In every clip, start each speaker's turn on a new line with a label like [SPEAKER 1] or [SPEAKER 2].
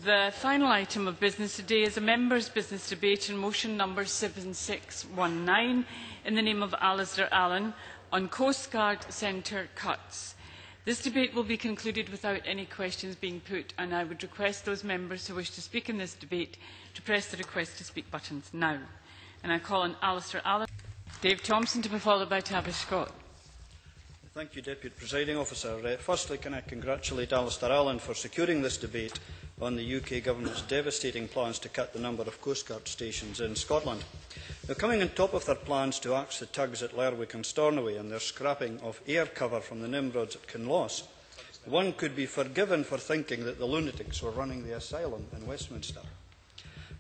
[SPEAKER 1] The final item of business today is a members' business debate on motion number 7619 in the name of Alistair Allen on Coastguard centre cuts. This debate will be concluded without any questions being put, and I would request those members who wish to speak in this debate to press the request to speak buttons now. And I call on Alistair Allen, Dave Thompson to be followed by Tavish Scott.
[SPEAKER 2] Thank you, Deputy Presiding Officer. Firstly, can I congratulate Alistair Allen for securing this debate on the UK Government's devastating plans to cut the number of Coastguard stations in Scotland. Now, coming on top of their plans to axe the tugs at Lerwick and Stornoway and their scrapping of air cover from the Nimrods at Kinloss, one could be forgiven for thinking that the lunatics were running the asylum in Westminster.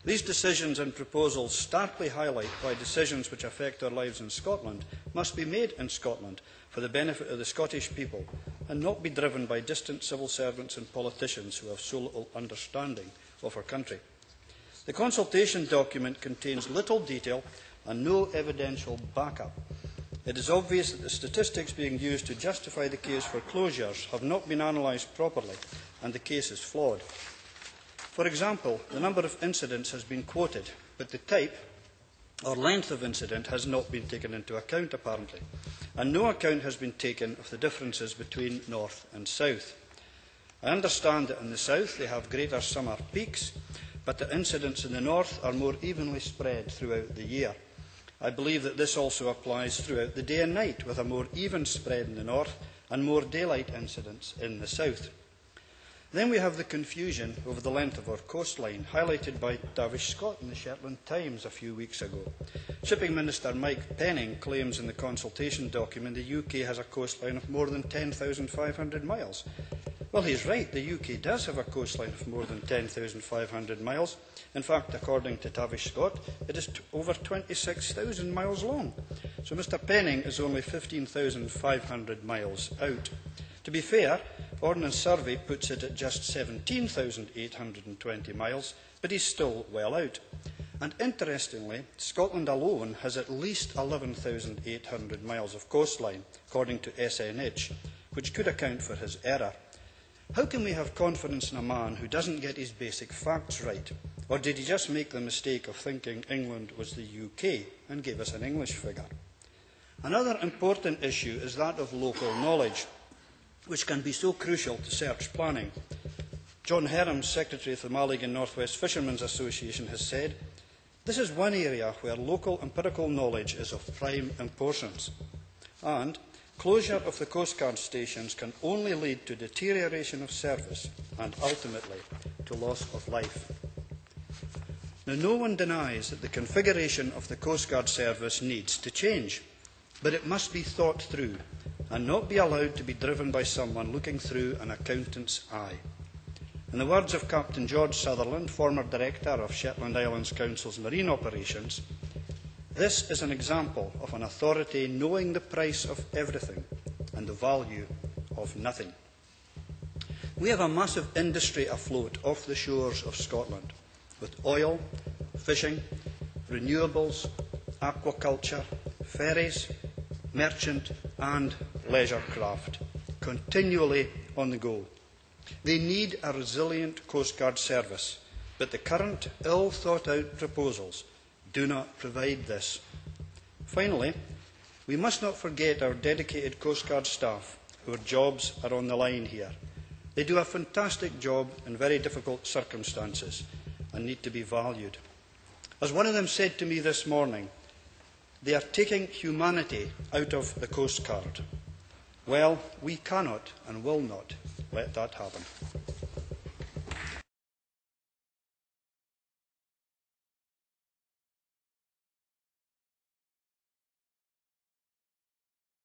[SPEAKER 2] These decisions and proposals starkly highlight why decisions which affect our lives in Scotland must be made in Scotland for the benefit of the Scottish people and not be driven by distant civil servants and politicians who have so little understanding of our country. The consultation document contains little detail and no evidential backup. It is obvious that the statistics being used to justify the case for closures have not been analysed properly, and the case is flawed. For example, the number of incidents has been quoted, but the type or length of incident has not been taken into account, apparently, and no account has been taken of the differences between north and south. I understand that in the south they have greater summer peaks, but the incidents in the north are more evenly spread throughout the year. I believe that this also applies throughout the day and night, with a more even spread in the north and more daylight incidents in the south. Then we have the confusion over the length of our coastline, highlighted by Tavish Scott in the Shetland Times a few weeks ago. Shipping Minister Mike Penning claims in the consultation document the UK has a coastline of more than 10,500 miles. Well, he's right, the UK does have a coastline of more than 10,500 miles. In fact, according to Tavish Scott, it is over 26,000 miles long. So Mr Penning is only 15,500 miles out. To be fair, Ordnance Survey puts it at just 17,820 miles, but he's still well out. And interestingly, Scotland alone has at least 11,800 miles of coastline, according to SNH, which could account for his error. How can we have confidence in a man who doesn't get his basic facts right? Or did he just make the mistake of thinking England was the UK and gave us an English figure? Another important issue is that of local knowledge, which can be so crucial to search planning. John Herham, Secretary of the Maldigan North West Fishermen's Association, has said, "This is one area where local empirical knowledge is of prime importance, and closure of the Coastguard stations can only lead to deterioration of service and ultimately to loss of life." Now, no one denies that the configuration of the Coastguard service needs to change, but it must be thought through and not be allowed to be driven by someone looking through an accountant's eye. In the words of Captain George Sutherland, former Director of Shetland Islands Council's Marine Operations, "This is an example of an authority knowing the price of everything and the value of nothing." We have a massive industry afloat off the shores of Scotland, with oil, fishing, renewables, aquaculture, ferries, merchant and leisure craft, continually on the go. They need a resilient Coastguard service, but the current ill-thought-out proposals do not provide this. Finally, we must not forget our dedicated Coastguard staff, whose jobs are on the line here. They do a fantastic job in very difficult circumstances and need to be valued. As one of them said to me this morning, they are taking humanity out of the Coastguard. Well, we cannot and will not let that happen.